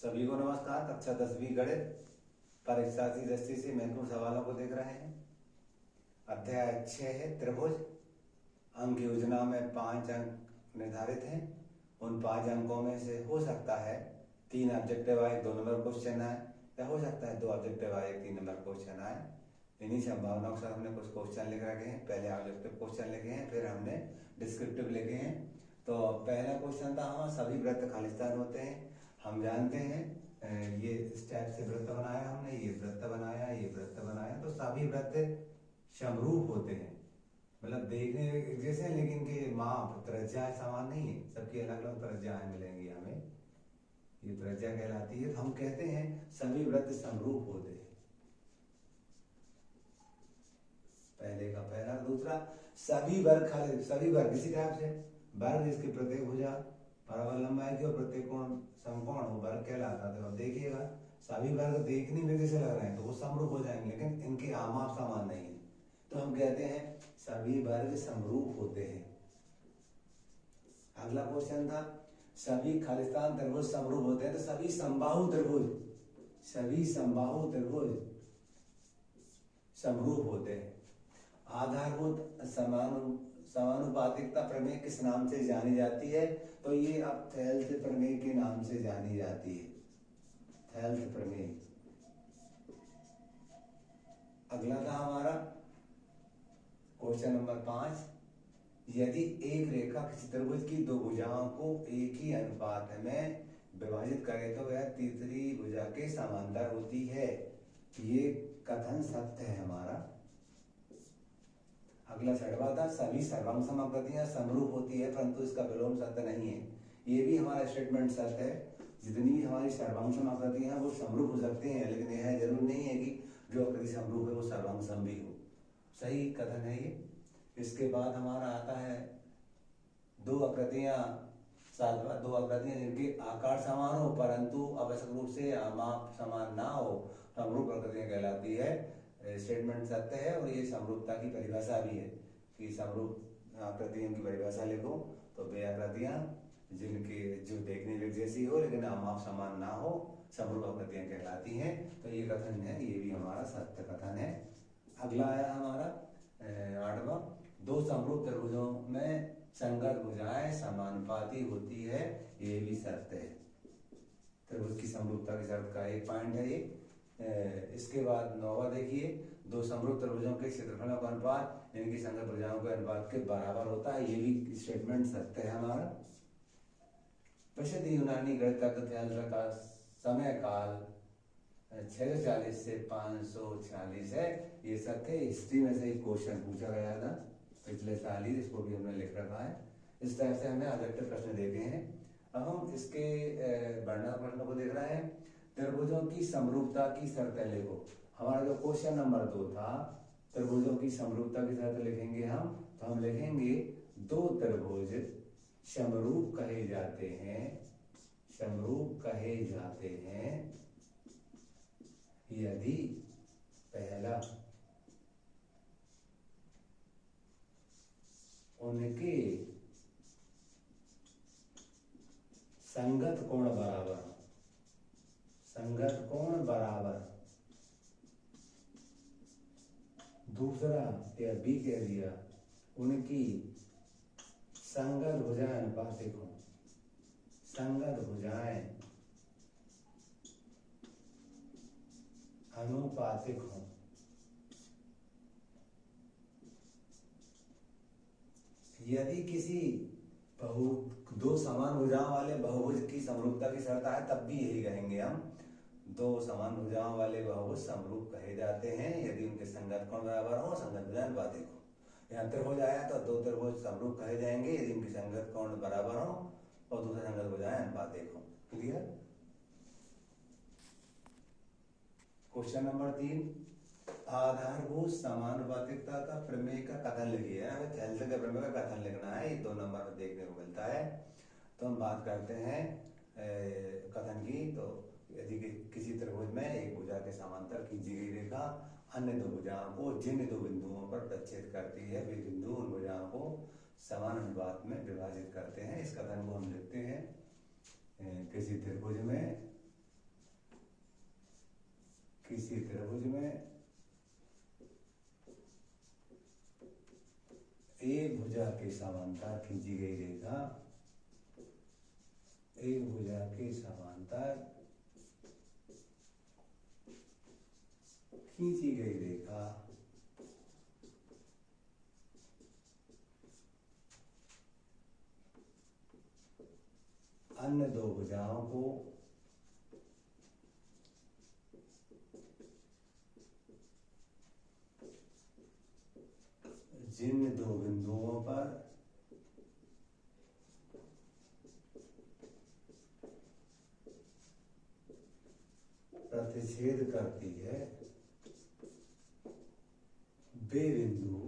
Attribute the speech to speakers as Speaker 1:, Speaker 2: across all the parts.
Speaker 1: सभी को नमस्कार। कक्षा 10वीं गणित परीक्षा की दृष्टि से महत्वपूर्ण सवालों को देख रहे हैं। अध्याय 6 है त्रिभुज। अंक योजना में 5 अंक निर्धारित हैं। उन 5 अंकों में से हो सकता है 3 ऑब्जेक्टिव आए 2 नंबर क्वेश्चन आए, या हो सकता है 2 ऑब्जेक्टिव आए 3 नंबर क्वेश्चन आए। इन्हीं संभावनाओं के साथ हमने कुछ क्वेश्चन लिख रखे हैं। पहले ऑब्जेक्टिव क्वेश्चन लिखे हैं, फिर हमने डिस्क्रिप्टिव लिखे हैं। तो पहला क्वेश्चन था हमारा सभी वृत्त खालिस्तान होते हैं। हम जानते हैं ये इस टाइप से वृत्त बनाया हमने, ये वृत्त बनाया, ये वृत्त बनाया, तो सभी वृत्त समरूप होते हैं। मतलब देखने एक जैसे हैं, लेकिन इनके माप त्रिज्याएं समान नहीं है, सबकी अलग अलग त्रिज्याएं मिलेंगी हमें। ये त्रिज्या कहलाती है। तो हम कहते हैं सभी वृत्त समरूप होते हैं। पहले का पहला। दूसरा, सभी वर्ग खाली, सभी वर्ग इसी टाइप से वर्ग जिसकी प्रत्येक भुजा बराबर लंबाई की और प्रत्येक कोण समकोण हो वर्ग कहलाता है। तो अब देखिएगा सभी वर्ग देखने में जैसे लग रहे हैं तो वो समरूप हो जाएंगे, लेकिन इनके आमाप समान नहीं है। तो हम कहते हैं सभी वर्ग समरूप होते हैं। अगला क्वेश्चन था सभी खालिस्तान त्रिभुज समरूप होते हैं। तो सभी समबाहु त्रिभुज, सभी समबाहु त्रिभुज समरूप होते हैं। आधारभूत समानुपातिकता प्रमेय किस नाम से जानी जाती है? तो ये अब थेल्स प्रमेय के नाम से जानी जाती है। थेल्स प्रमेय। अगला था हमारा क्वेश्चन नंबर 5। यदि एक रेखा किसी त्रिभुज की 2 भुजाओं को एक ही अनुपात में विभाजित करे तो वह तीसरी भुजा के समांतर होती है। ये कथन सत्य है हमारा। अगला 6वां था सभी सर्वांग समाकृतियां समरूप होती है, परंतु इसका विलोम सत्य नहीं है। ये भी हमारा स्टेटमेंट सत्य है। जितनी हमारी सर्वांग समाकृतियां हैं वो समरूप हो सकती हैं, लेकिन यह जरूरी नहीं है कि जो आकृति समरूप है वो सर्वांग सम भी हो। सही कथन है ये। इसके बाद हमारा आता है 2 आकृतियां जिनके आकार समान हो परंतु आवश्यक रूप से माप समान ना हो, समरूप आकृतियां कहलाती है। स्टेटमेंट सत्य है और ये समरूपता की परिभाषा भी है कि समरूप आकृतियों की परिभाषा लिखो तो वे आकृतियां जिनके जो देखने में जैसी हो लेकिन माप समान ना हो समरूप आकृतियां कहलाती हैं। तो ये कथन है, ये भी हमारा सत्य कथन है। अगला आया हमारा 8वां। 2 समरूप त्रिभुजों में संगत भुजाएं समानुपाती होती है। ये भी सत्य है। त्रिभुज की समरूपता की शर्त का एक पॉइंट है ये। इसके बाद 9वां देखिए 2 समरूप त्रिभुजों के क्षेत्रफलों का अनुपात इनकी संगत भुजाओं के अनुपात के बराबर होता है। ये भी स्टेटमेंट सत्य है हमारा। प्रसिद्ध यूनानी गणितज्ञ थेल्स का समय काल 640 से 546 है। ये सत्य। हिस्ट्री में से एक क्वेश्चन पूछा गया था पिछले साल ही, इसको भी हमने लिख रखा है। इस तरह से हमने ऑब्जेक्टिव प्रश्न देखे हैं। अब हम इसके वर्णन प्रश्नों को देख रहे हैं। त्रिभुजों की समरूपता की शर्तें लिखो। हमारा जो क्वेश्चन नंबर 2 था त्रिभुजों की समरूपता की शर्त लिखेंगे हम। तो हम लिखेंगे 2 त्रिभुज समरूप कहे जाते हैं, समरूप कहे जाते हैं यदि पहला उनके संगत कोण बराबर, संगत कोण बराबर। दूसरा या बी कह दिया उनकी संगत भुजाएं अनुपातिक हो, संगत भुजाएं अनुपातिक हो। यदि किसी 2 समान भुजाओं वाले बहुभुज की समरूपता की शर्त है तब भी यही कहेंगे हम। 2 समान भुजाओं वाले बहुभुज समरूप कहे जाते हैं यदि उनके संगत कोण बराबर हो, संगत भुजाएं अनुपातिक हो। यहाँ त्रिभुज आया तो 2 त्रिभुज समरूप कहे जाएंगे यदि उनकी संगत कोण बराबर हो और दूसरे संगत भुजाएं अनुपातिक हो। क्लियर? क्वेश्चन नंबर 3 आधारभूत समानुपातिकता का प्रमेय का कथन लिखिए। हमें थेल्स के प्रमेय का कथन लिखना है। ये 2 नंबर में देखने को मिलता है। तो हम बात करते हैं कथन की। तो यदि किसी त्रिभुज में एक भुजा के समांतर खींची गई रेखा अन्य 2 भुजाओं को जिन 2 बिंदुओं पर प्रच्छेद करती है वे बिंदु उन भुजाओं को समान अनुपात में विभाजित करते हैं। इस कथन को हम लिखते हैं किसी त्रिभुज में ABC त्रिभुज में एक भुजा के समांतर खींची गई रेखा, एक भुजा के समांतर खींची गई रेखा अन्य दो भुजाओं को जिन दो बिंदुओं पर प्रतिच्छेद करती है वे बिंदु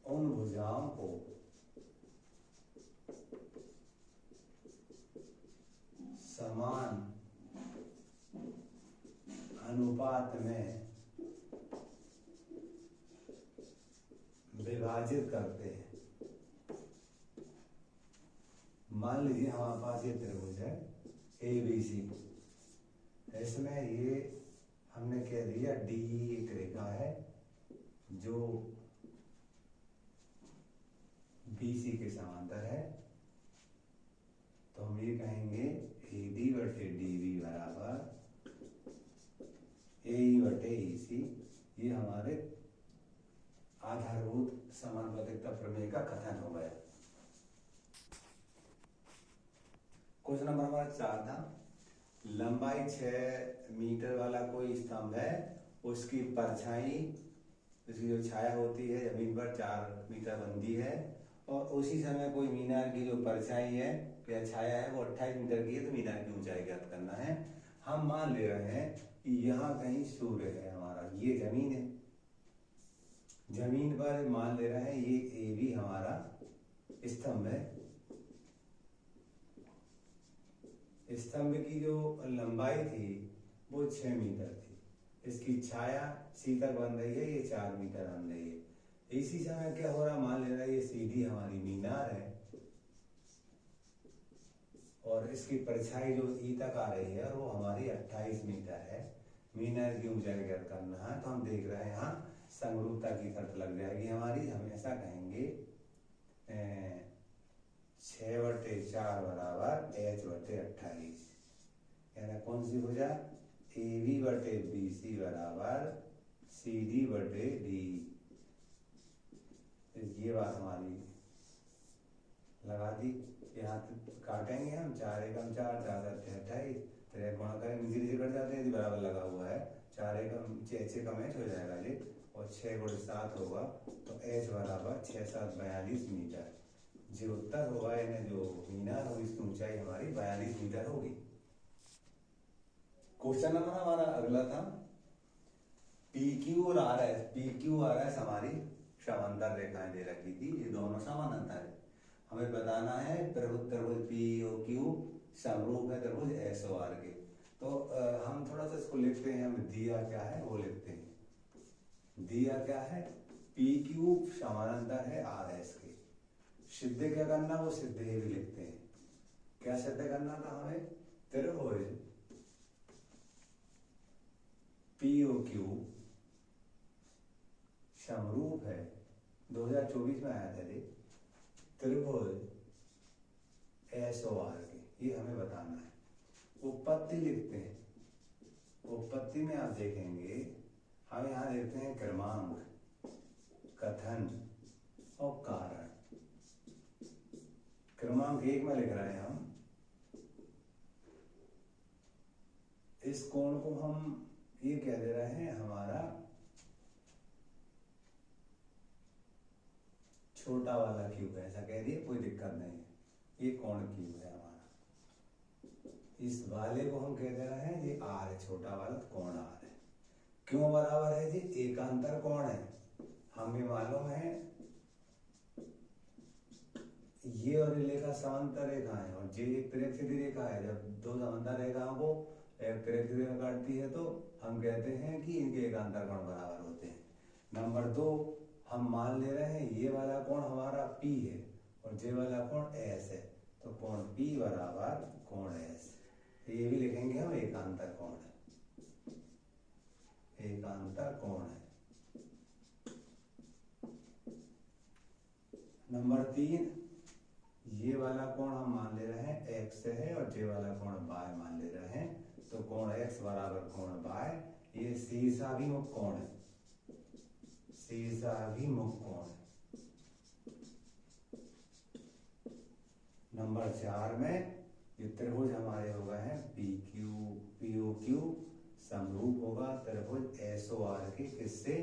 Speaker 1: उन भुजाओं को समान अनुपात में विभाजित करते हैं। मान लीजिए हमारे पास ये त्रिभुज है ABC, इसमें ये हमने कह दिया D एक रेखा है जो BC के समांतर है, तो हम ये कहेंगे AD बटे DB बराबर AE बटे EC। ये हमारे आधारभूत समानुपातिकता प्रमेय का कथन हो गया। क्वेश्चन नंबर हमारा 4 था, लंबाई 6 मीटर वाला कोई स्तंभ है, उसकी परछाई, उसकी जो छाया होती है जमीन पर 4 मीटर बनती है, और उसी समय कोई मीनार की जो परछाई है या छाया है वो 28 मीटर की है, तो मीनार की ऊंचाई ज्ञात करना है। हम मान ले रहे हैं कि यहाँ कहीं सूर्य है हमारा, ये जमीन है, जमीन पर मान ले रहे हैं ये AB हमारा स्तंभ है। स्तंभ की जो लंबाई थी वो 6 मीटर थी, इसकी छाया C तक बन रही है, ये 4 मीटर बन रही है। इसी समय क्या हो रहा, मान ले रहा है ये CD हमारी मीनार है और इसकी परछाई जो E तक आ रही है वो हमारी 28 मीटर है। मीनार की ऊंचाई ज्ञात करना है, तो हम देख रहे हैं यहाँ समरूपता की शर्त लग जाएगी हमारी। हम ऐसा कहेंगे 6/4 बराबर H बटे 28, यानी कौन सी भुजा, AB बटे BC बराबर CD बटे D। ये बात हमारी लगा दी। यहाँ काटेंगे हम, 4 एकम 4, 4 28, तो गुणा करेंगे, नीचे नीचे कट जाते हैं, बराबर लगा हुआ है, 4 एकम 6 का मैच हो जाएगा ये, और 6 गुणे 7 होगा, तो H बराबर 6 7 42 मीटर। जो उत्तर होगा यानी जो मीनार होगी इसकी ऊंचाई हमारी 42 मीटर होगी। क्वेश्चन नंबर हमारा अगला था, PQ और RS। PQ RS हमारी समांतर रेखाएं दे रखी थी, ये दोनों समानांतर है। हमें बताना है त्रिभुज POQ समरूप है त्रिभुज SOR के। तो हम थोड़ा सा इसको लिखते हैं, हमें दिया क्या है वो लिखते हैं। दिया क्या है, PQ समानांतर है RS के। सिद्ध क्या करना, वो सिद्ध भी लिखते हैं। क्या सिद्ध करना था हमें, त्रिभुज POQ समरूप है, 2024 में आया था ये, त्रिभुज SOR के, ये हमें बताना है। उत्पत्ति लिखते हैं, उत्पत्ति में आप देखेंगे हम यहाँ लिखते हैं क्रमांक, कथन और कारण। क्रमांक 1 में लिख रहे हैं हम, इस कोण को हम ये कह दे रहे हैं हमारा छोटा वाला क्यूब है, ऐसा कह दिए, कोई दिक्कत नहीं है, ये कोण क्यूब है हमारा। इस वाले को हम कह दे रहे हैं ये R है, छोटा वाला कोण R है। क्यों बराबर है जी, एकांतर कोण है, हमें मालूम है ये और ये रेखा समांतर रेखा है, और ये एक तिरछी रेखा है। जब दो समांतर रेखाओं को एक तिरछी रेखा काटती है तो हम कहते हैं कि इनके एकांतर कोण बराबर होते हैं। नंबर 2, हम मान ले रहे हैं ये वाला कोण हमारा P है और ये वाला कोण S है, तो कोण P बराबर कोण S। ये भी लिखेंगे हम एकांतर कोण है, एकांतर कोण है। नंबर 3, ये वाला कोण हम मान ले रहे हैं x है और ये वाला कोण y मान ले रहे हैं, तो कोण x बराबर कोण y, ये शीर्षाभिमुख कोण है, शीर्षाभिमुख कोण है। नंबर 4 में ये त्रिभुज हमारे हो गए हैं POQ समरूप होगा त्रिभुज SOR के किससे,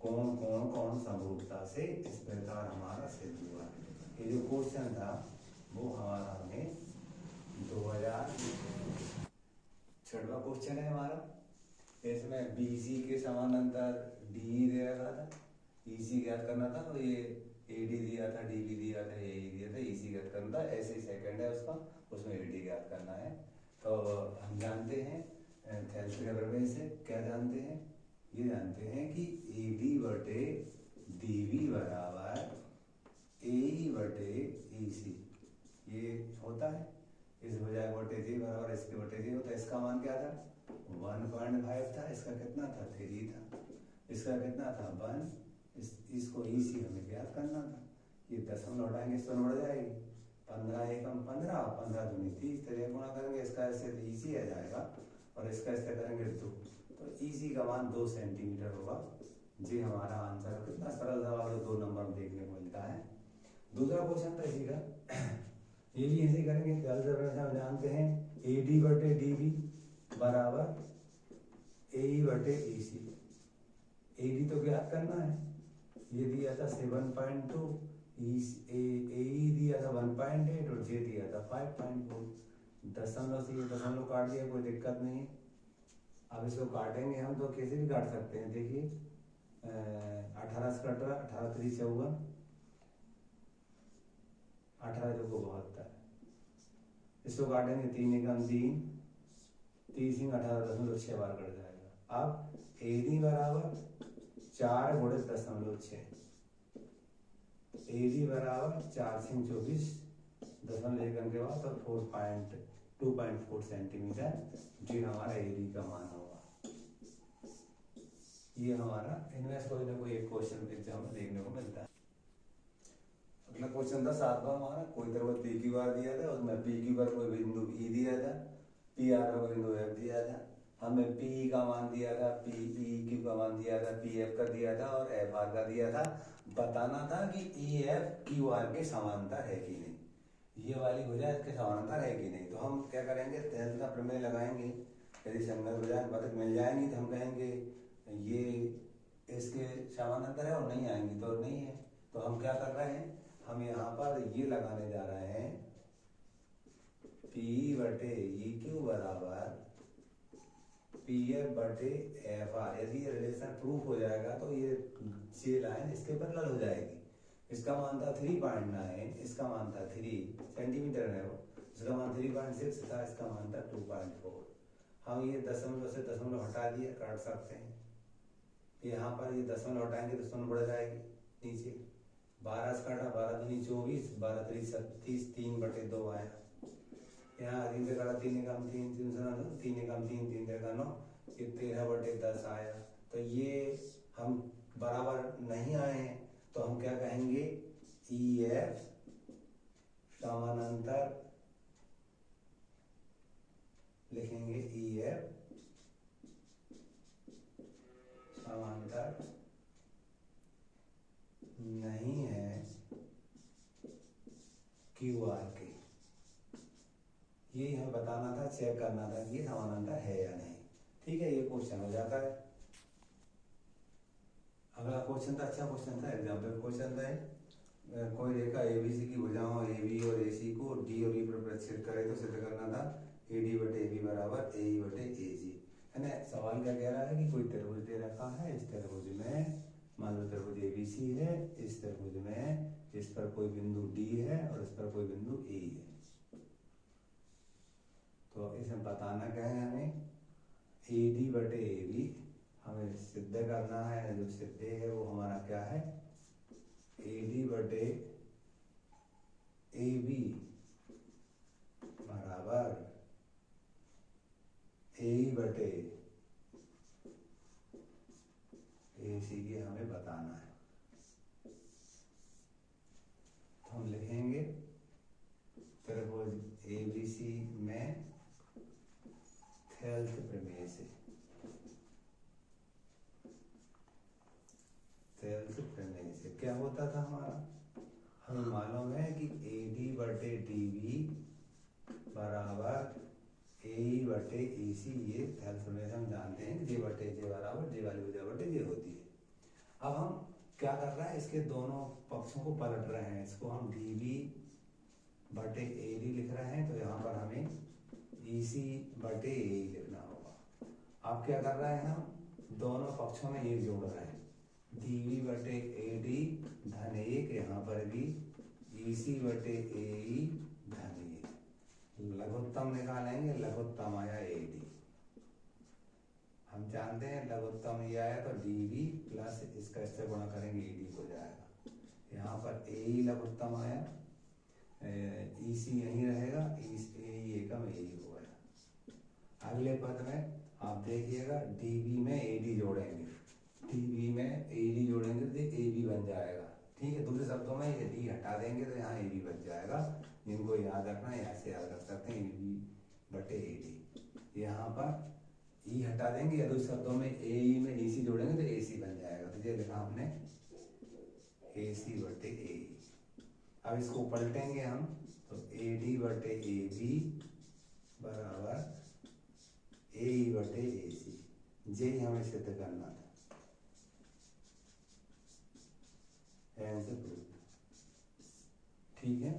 Speaker 1: कोण कोण कोण समरूपता से। इस प्रकार हमारा सिद्ध हुआ। ये जो क्वेश्चन था वो हमारा हमें 2006वां क्वेश्चन है हमारा। इसमें BC के समानांतर DE दे रखा था, EC ज्ञात करना था, तो ये AD दिया था, DB दिया था, AE दिया था, EC ज्ञात करना था। ऐसे ही सेकंड है उसका, उसमें AD ज्ञात करना है। तो हम जानते हैं थेल्स के प्रमेय से, क्या जानते हैं, ये जानते हैं कि AD बटे DB बराबर AE बटे EC, ये होता है। इस बजाय बटे जी बराबर इसके बटे जी होता है। इसका मान क्या था, 1.5 था, इसका कितना था, 3 था, इसका कितना था 1, इसको EC हमें ज्ञात करना था। ये दशमलव हटाएंगे, इस पर बढ़ जाएगी, 15 एकम 15, 15 दूनी 30, तो गुणा करेंगे, इसका ऐसे EC आ जाएगा और इसका ऐसे करेंगे 2, तो EC का मान 2 सेंटीमीटर होगा। जी हमारा आंसर। कितना सरल सवाल है, 2 नंबर देखने को मिलता है। दूसरा क्वेश्चन था इसी का, ये भी ऐसे करेंगे। हम जानते हैं AD बटे DB बराबर AE बटे EC। AD तो ज्ञात करना है, ये दिया था 7.2, AE दिया था 1.8 और J दिया था 5.4। दशमलव से ये दशमलव काट दिया, कोई दिक्कत नहीं। अब इसको काटेंगे हम, तो कैसे भी काट सकते हैं। देखिए 18 से कट रहा, 18 3 54, 18 2 72, इसको काटेंगे 3 एकम 3, 30 18.6 बार कट जाएगा। अब AD बराबर 4 गुणित 0.6, AD बराबर 4 सिंह 24 दशमलव एकम के बाद तो 2.4 सेंटीमीटर, जी हमारा AD का मान होगा। ये हमारा इनमें से कोई ना कोई एक क्वेश्चन एग्जाम में देखने को मिलता है। अगला क्वेश्चन था 7वां हमारा। कोई त्रिभुज PQR दिया था, उसमें PQ पर कोई बिंदु E दिया था, PR पर कोई बिंदु F दिया था। हमें PE का मान दिया था, PEQ का मान दिया था, PF का दिया था और FR का दिया था। बताना था कि EF QR के समांतर है कि नहीं, ये वाली भुजा इसके समांतर है कि नहीं। तो हम क्या करेंगे, थेल्स का प्रमेय लगाएंगे। यदि संगत भुजाएं पदक मिल जाएंगी तो हम कहेंगे ये इसके समानांतर है, और नहीं आएंगी तो नहीं है। तो हम क्या कर रहे हैं, हम यहाँ पर ये लगाने जा रहे हैं PE बटे EQ बराबर PF बटे FR। यदि ये रिलेशन प्रूफ हो जाएगा तो ये लाइन इसके पैरेलल हो जाएगी। इसका मान था 3.9, इसका मान था 3 सेंटीमीटर है वो, इसका मान 3.6 था, इसका मान था 2.4। हम ये दशमलव से दशमलव हटा दिए, काट सकते हैं। यहाँ पर ये दशमलव हटाएंगे तो दशमलव बढ़ जाएगी नीचे, 12 से काटा 12 दूनी 24, 12 3 36, 3/2 आया। यहाँ 3 से काटा 3 एकम 3, 3 से 9, 3 एकम 3, 3 से 9, ये 13/10 आया। तो ये हम बराबर नहीं आए हैं, तो हम क्या कहेंगे, EF समानांतर लिखेंगे, EF समांतर नहीं है QR के। ये हमें बताना था, चेक करना था कि ये समानांतर है या नहीं। ठीक है, ये क्वेश्चन हो जाता है। अगला क्वेश्चन था, अच्छा क्वेश्चन था, एग्जाम्पल क्वेश्चन था। कोई रेखा ABC की भुजाओं AB और AC को D और E पर प्रक्षेपित करे तो सिद्ध करना था AD बटे AB बराबर AE बटे AG। है ना, सवाल क्या कह रहा है कि कोई त्रिभुज दे रखा है, इस त्रिभुज में मान लो त्रिभुज ABC है, इस त्रिभुज में इस पर कोई बिंदु D है और इस पर कोई बिंदु E है। तो इसमें बताना क्या है, हमें AD बटे AB हमें सिद्ध करना है। जो सिद्ध है वो हमारा क्या है, AD बटे AB बराबर सपोज एबीसी में थेल्थ प्रमेय से, थेल्थ प्रमेय से क्या होता था हमारा, हमें मालूम है कि AD बटे DB बराबर AE बटे EC, ये थेल्थ प्रमेय से हम जानते हैं कि J बटे J बराबर J वाली J बटे J होती है। अब हम क्या कर रहे हैं, इसके दोनों पक्षों को पलट रहे हैं, इसको हम DB बटे AD लिख रहे हैं, तो यहाँ पर हमें EC बटे AE लिखना होगा। अब क्या कर रहे हैं, हम दोनों पक्षों में ये जोड़ रहे हैं, DB बटे AD धन 1, यहाँ पर भी EC बटे AE धन 1। लघुत्तम निकालेंगे, लघुत्तम आया AD, हम जानते हैं लघुत्तम ये आया तो DB प्लस इसका इससे गुणा करेंगे AD हो जाएगा। यहाँ पर AE लघुत्तम आया, EC यहीं रहेगा, AE एकम AE हो गया। अगले पद में आप देखिएगा DB में AD जोड़ेंगे, DB में AD जोड़ेंगे तो AB बन जाएगा। ठीक है, दूसरे शब्दों में ये D हटा देंगे तो यहाँ AB बन जाएगा। जिनको याद रखना है ऐसे याद रख सकते हैं, AB बटे AD। यहाँ पर E हटा देंगे या दूसरे शब्दों में AE में EC जोड़ेंगे तो AC बन जाएगा। तो ये लिखा हमने AC बटे AE। अब इसको पलटेंगे हम तो AD बटे AB बराबर AE बटे AC, जे हमें सिद्ध करना था। Answer proof. ठीक है।